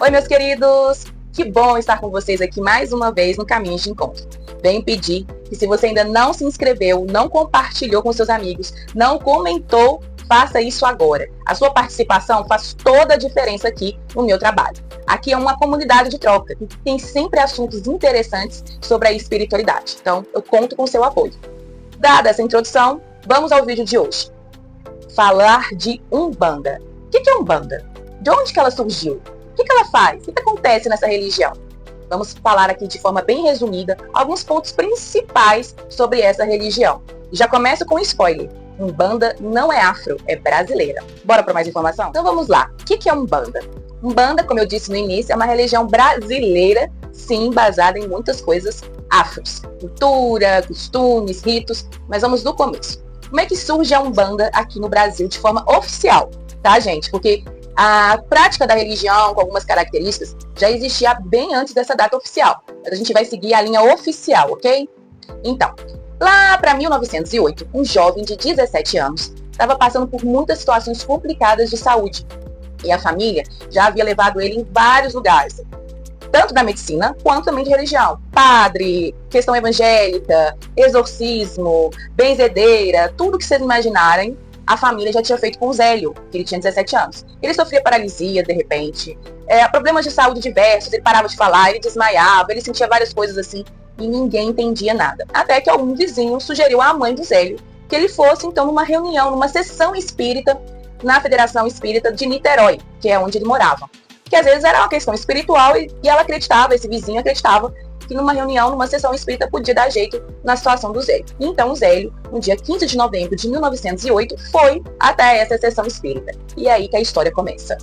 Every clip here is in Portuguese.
Oi, meus queridos! Que bom estar com vocês aqui mais uma vez no Caminho de Encontro. Venho pedir que, se você ainda não se inscreveu, não compartilhou com seus amigos, não comentou, faça isso agora. A sua participação faz toda a diferença aqui no meu trabalho. Aqui é uma comunidade de troca que tem sempre assuntos interessantes sobre a espiritualidade. Então, eu conto com o seu apoio. Dada essa introdução, vamos ao vídeo de hoje. Falar de Umbanda. O que é Umbanda? De onde que ela surgiu? O que ela faz? O que acontece nessa religião? Vamos falar aqui de forma bem resumida alguns pontos principais sobre essa religião. Já começo com um spoiler. Umbanda não é afro, é brasileira. Bora para mais informação? Então vamos lá. O que é Umbanda? Umbanda, como eu disse no início, é uma religião brasileira, sim, baseada em muitas coisas afros. Cultura, costumes, ritos, mas vamos do começo. Como é que surge a Umbanda aqui no Brasil de forma oficial? Tá, gente? Porque a prática da religião, com algumas características, já existia bem antes dessa data oficial. Mas a gente vai seguir a linha oficial, ok? Então, lá para 1908, um jovem de 17 anos estava passando por muitas situações complicadas de saúde. E a família já havia levado ele em vários lugares, tanto da medicina quanto também de religião. Padre, questão evangélica, exorcismo, benzedeira, tudo que vocês imaginarem, a família já tinha feito com o Zélio, que ele tinha 17 anos. Ele sofria paralisia, de repente, problemas de saúde diversos, ele parava de falar, ele desmaiava, ele sentia várias coisas assim, e ninguém entendia nada. Até que algum vizinho sugeriu à mãe do Zélio que ele fosse, então, numa reunião, numa sessão espírita, na Federação Espírita de Niterói, que é onde ele morava. Que às vezes era uma questão espiritual, e ela acreditava, esse vizinho acreditava, que numa reunião, numa sessão espírita, podia dar jeito na situação do Zélio. Então o Zélio, no dia 15 de novembro de 1908, foi até essa sessão espírita. E é aí que a história começa.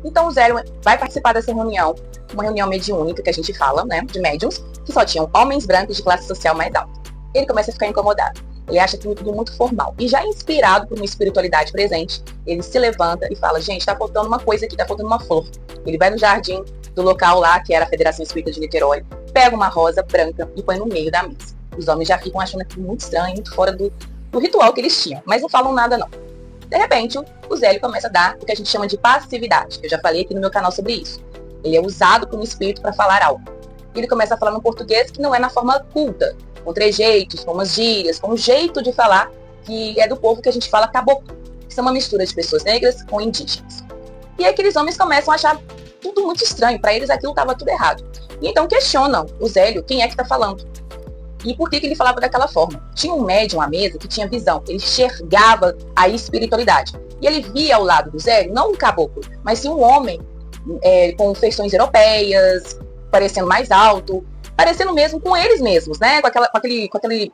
Então o Zélio vai participar dessa reunião, uma reunião mediúnica que a gente fala, né, de médiums, que só tinham homens brancos de classe social mais alta. Ele começa a ficar incomodado. Ele acha que tudo muito formal. E já inspirado por uma espiritualidade presente, ele se levanta e fala, gente, tá faltando uma coisa aqui, tá faltando uma flor. Ele vai no jardim do local lá, que era a Federação Espírita de Niterói, pega uma rosa branca e põe no meio da mesa. Os homens já ficam achando aquilo muito estranho, muito fora do ritual que eles tinham, mas não falam nada não. De repente, o Zélio começa a dar o que a gente chama de passividade. Eu já falei aqui no meu canal sobre isso. Ele é usado por um espírito para falar algo. Ele começa a falar no português que não é na forma culta, com trejeitos, com umas gírias, com um jeito de falar que é do povo que a gente fala caboclo, que são uma mistura de pessoas negras com indígenas. E aí aqueles homens começam a achar tudo muito estranho, para eles aquilo estava tudo errado. E então questionam o Zélio quem é que está falando. E por que ele falava daquela forma. Tinha um médium à mesa que tinha visão, ele enxergava a espiritualidade. E ele via ao lado do Zélio, não um caboclo, mas sim um homem com feições europeias, parecendo mais alto, parecendo mesmo com eles mesmos, né? Com aquele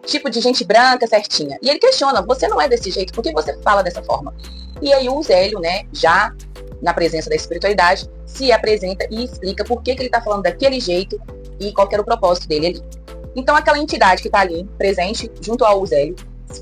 tipo de gente branca certinha. E ele questiona, você não é desse jeito, por que você fala dessa forma? E aí o Zélio, né, já na presença da espiritualidade, se apresenta e explica por que ele está falando daquele jeito e qual que era o propósito dele ali. Então aquela entidade que está ali, presente, junto ao Zélio,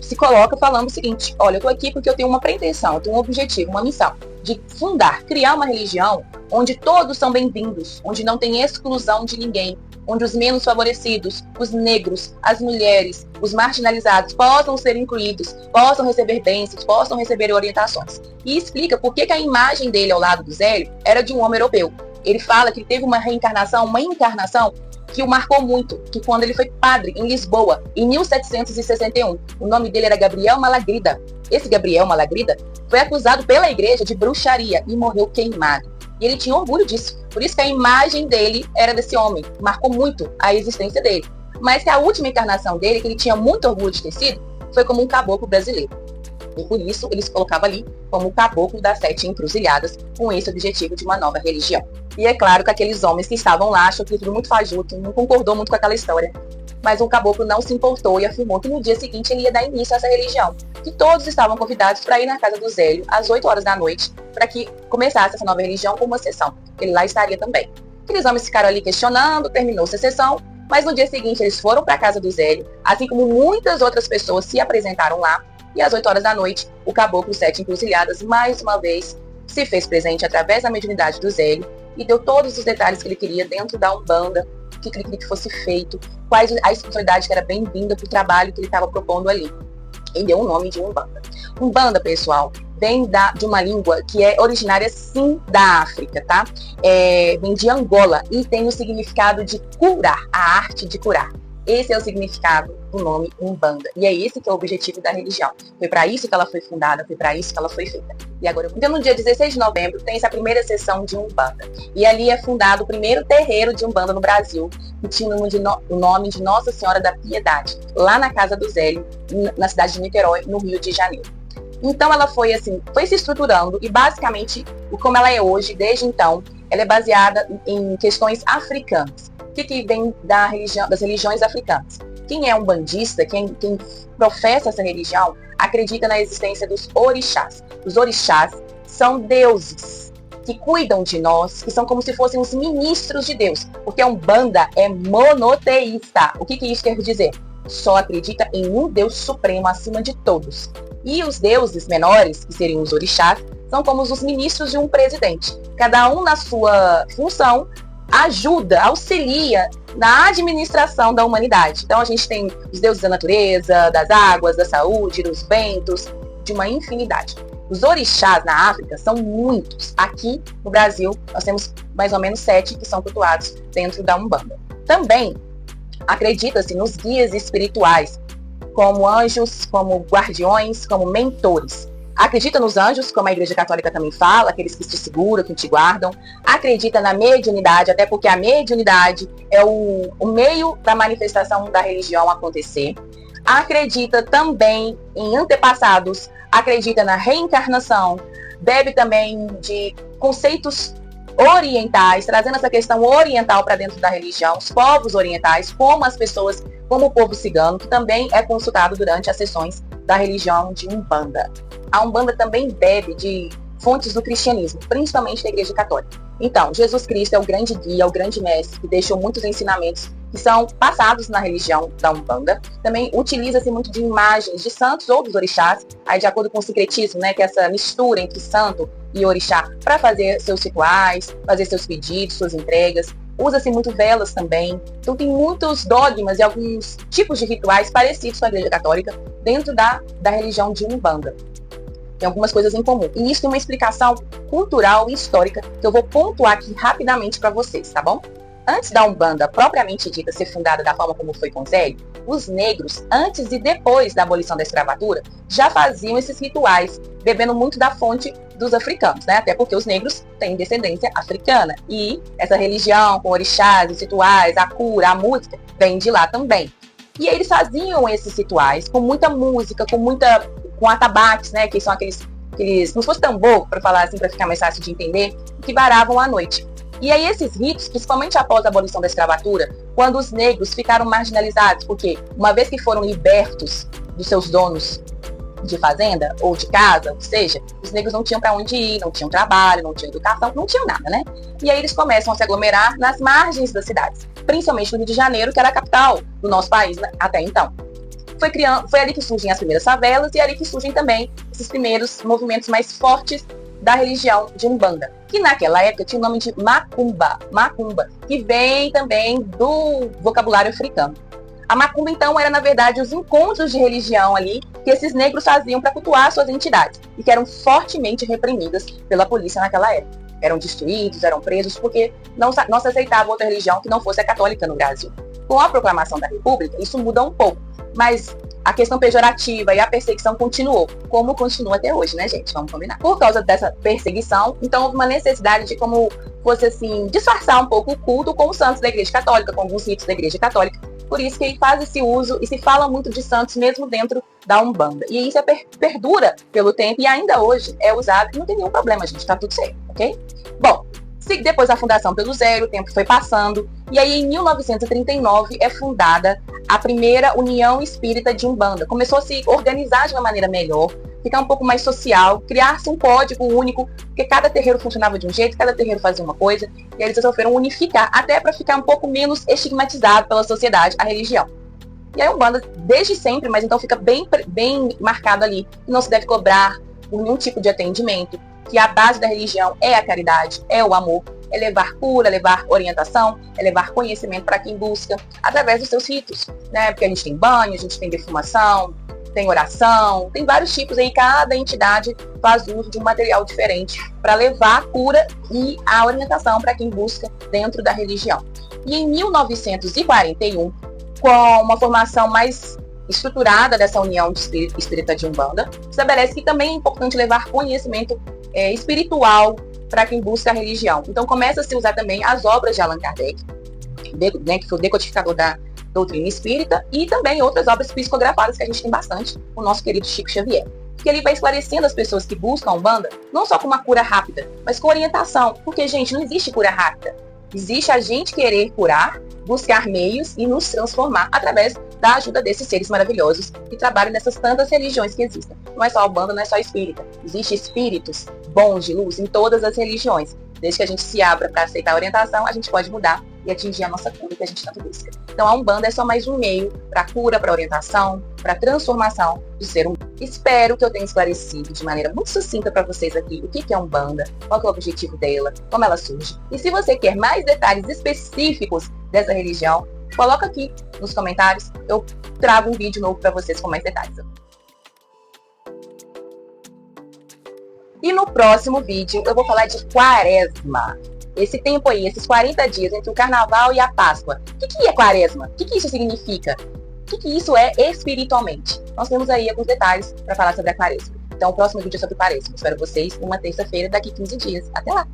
se coloca falando o seguinte, olha, eu estou aqui porque eu tenho uma pretensão, eu tenho um objetivo, uma missão, de fundar, criar uma religião onde todos são bem-vindos, onde não tem exclusão de ninguém, onde os menos favorecidos, os negros, as mulheres, os marginalizados possam ser incluídos, possam receber bênçãos, possam receber orientações. E explica por que a imagem dele ao lado do Zélio era de um homem europeu. Ele fala que ele teve uma encarnação que o marcou muito, que quando ele foi padre em Lisboa, em 1761, o nome dele era Gabriel Malagrida. Esse Gabriel Malagrida foi acusado pela igreja de bruxaria e morreu queimado. E ele tinha orgulho disso. Por isso que a imagem dele era desse homem. Marcou muito a existência dele. Mas que a última encarnação dele, que ele tinha muito orgulho de ter sido, foi como um caboclo brasileiro. E por isso eles colocavam ali como o caboclo das 7 encruzilhadas, com esse objetivo de uma nova religião. E é claro que aqueles homens que estavam lá acham aquilo tudo muito fajuto, não concordou muito com aquela história. Mas o caboclo não se importou e afirmou que no dia seguinte ele ia dar início a essa religião. Que todos estavam convidados para ir na casa do Zélio às 8 horas da noite, para que começasse essa nova religião com uma sessão. Ele lá estaria também. Aqueles homens ficaram ali questionando, terminou-se a sessão, mas no dia seguinte eles foram para a casa do Zélio, assim como muitas outras pessoas se apresentaram lá, e às 8 horas da noite, o caboclo 7 encruzilhadas, mais uma vez, se fez presente através da mediunidade do Zélio, e deu todos os detalhes que ele queria dentro da Umbanda, o que ele queria que fosse feito, quais a espiritualidade que era bem-vinda para o trabalho que ele estava propondo ali. E deu o nome de Umbanda. Umbanda, pessoal, vem de uma língua que é originária, sim, da África, tá? Vem de Angola e tem o significado de curar, a arte de curar. Esse é o significado do nome Umbanda. E é esse que é o objetivo da religião. Foi para isso que ela foi fundada, foi para isso que ela foi feita. E agora, então, no dia 16 de novembro, tem essa primeira sessão de Umbanda. E ali é fundado o primeiro terreiro de Umbanda no Brasil, que tinha o nome de Nossa Senhora da Piedade, lá na Casa do Zélio, na cidade de Niterói, no Rio de Janeiro. Então ela foi se estruturando e basicamente, como ela é hoje, desde então, ela é baseada em questões africanas. O que vem das religiões africanas? Quem é um bandista, quem professa essa religião, acredita na existência dos orixás. Os orixás são deuses que cuidam de nós, que são como se fossem os ministros de Deus, porque a Umbanda é monoteísta. O que isso quer dizer? Só acredita em um Deus supremo acima de todos. E os deuses menores, que seriam os orixás, são como os ministros de um presidente. Cada um na sua função ajuda, auxilia na administração da humanidade. Então a gente tem os deuses da natureza, das águas, da saúde, dos ventos, de uma infinidade. Os orixás na África são muitos. Aqui no Brasil nós temos mais ou menos 7 que são cultuados dentro da Umbanda. Também acredita-se nos guias espirituais, como anjos, como guardiões, como mentores. Acredita nos anjos, como a Igreja Católica também fala, aqueles que te seguram, que te guardam. Acredita na mediunidade, até porque a mediunidade é o meio da manifestação da religião acontecer. Acredita também em antepassados, acredita na reencarnação, bebe também de conceitos orientais, trazendo essa questão oriental para dentro da religião, os povos orientais, como o povo cigano, que também é consultado durante as sessões da religião de Umbanda. A Umbanda também bebe de fontes do cristianismo, principalmente da Igreja Católica. Então, Jesus Cristo é o grande guia, o grande mestre, que deixou muitos ensinamentos que são passados na religião da Umbanda. Também utiliza-se muito de imagens de santos ou dos orixás, aí de acordo com o sincretismo, que é essa mistura entre santo e orixá, para fazer seus rituais, fazer seus pedidos, suas entregas. Usa-se muito velas também. Então tem muitos dogmas e alguns tipos de rituais parecidos com a Igreja Católica dentro da religião de Umbanda. Tem algumas coisas em comum. E isso tem uma explicação cultural e histórica que eu vou pontuar aqui rapidamente para vocês, tá bom? Antes da Umbanda propriamente dita ser fundada da forma como foi com Zélio, os negros, antes e depois da abolição da escravatura, já faziam esses rituais, bebendo muito da fonte dos africanos, Até porque os negros têm descendência africana. E essa religião, com orixás, os rituais, a cura, a música, vem de lá também. E aí eles faziam esses rituais com muita música, com atabaques, que são aqueles como se fosse tambor, para falar assim, para ficar mais fácil de entender, que varavam à noite. E aí esses ritos, principalmente após a abolição da escravatura, quando os negros ficaram marginalizados, porque uma vez que foram libertos dos seus donos de fazenda ou de casa, ou seja, os negros não tinham para onde ir, não tinham trabalho, não tinham educação, não tinham nada, E aí eles começam a se aglomerar nas margens das cidades, principalmente no Rio de Janeiro, que era a capital do nosso país até então. Foi ali que surgem as primeiras favelas e ali que surgem também esses primeiros movimentos mais fortes da religião de Umbanda, que naquela época tinha o nome de Macumba, que vem também do vocabulário africano. A Macumba, então, era, na verdade, os encontros de religião ali que esses negros faziam para cultuar suas entidades e que eram fortemente reprimidas pela polícia naquela época. Eram destruídos, eram presos, porque não se aceitava outra religião que não fosse a católica no Brasil. Com a proclamação da República, isso muda um pouco, mas a questão pejorativa e a perseguição continuou, como continua até hoje, gente? Vamos combinar. Por causa dessa perseguição, então houve uma necessidade de, como fosse assim, disfarçar um pouco o culto com os santos da Igreja Católica, com alguns ritos da Igreja Católica. Por isso que faz esse uso e se fala muito de santos mesmo dentro da Umbanda. E isso perdura pelo tempo e ainda hoje é usado e não tem nenhum problema, gente, tá tudo certo, ok? Bom, depois da fundação pelo Zélio, o tempo foi passando, e aí em 1939 é fundada a primeira União Espírita de Umbanda. Começou a se organizar de uma maneira melhor, ficar um pouco mais social, criar-se um código único, porque cada terreiro funcionava de um jeito, cada terreiro fazia uma coisa, e aí eles resolveram unificar, até para ficar um pouco menos estigmatizado pela sociedade a religião. E aí a Umbanda, desde sempre, mas então fica bem marcado ali, que não se deve cobrar por nenhum tipo de atendimento, que a base da religião é a caridade, é o amor, é levar cura, levar orientação, é levar conhecimento para quem busca, através dos seus ritos, Porque a gente tem banho, a gente tem defumação, tem oração, tem vários tipos aí, cada entidade faz uso de um material diferente para levar a cura e a orientação para quem busca dentro da religião. E em 1941, com uma formação mais estruturada dessa união de espírita de Umbanda, estabelece que também é importante levar conhecimento espiritual para quem busca a religião. Então começa a se usar também as obras de Allan Kardec, que foi o decodificador da doutrina espírita, e também outras obras psicografadas que a gente tem bastante, o nosso querido Chico Xavier. Que ele vai esclarecendo as pessoas que buscam a Umbanda, não só com uma cura rápida, mas com orientação. Porque, gente, não existe cura rápida. Existe a gente querer curar, buscar meios e nos transformar através da ajuda desses seres maravilhosos que trabalham nessas tantas religiões que existem. Não é só a Umbanda, não é só espírita. Existem espíritos bons de luz em todas as religiões. Desde que a gente se abra para aceitar a orientação, a gente pode mudar e atingir a nossa cura que a gente tanto busca. Então a Umbanda é só mais um meio para cura, para orientação, para transformação do ser humano. Espero que eu tenha esclarecido de maneira muito sucinta para vocês aqui o que é a Umbanda, qual é o objetivo dela, como ela surge. E se você quer mais detalhes específicos dessa religião, coloca aqui nos comentários, eu trago um vídeo novo para vocês com mais detalhes. E no próximo vídeo eu vou falar de Quaresma. Esse tempo aí, esses 40 dias entre o Carnaval e a Páscoa. O que é Quaresma? O que isso significa? O que isso é espiritualmente? Nós temos aí alguns detalhes para falar sobre a Quaresma. Então o próximo vídeo é sobre Quaresma. Espero vocês numa terça-feira daqui 15 dias. Até lá!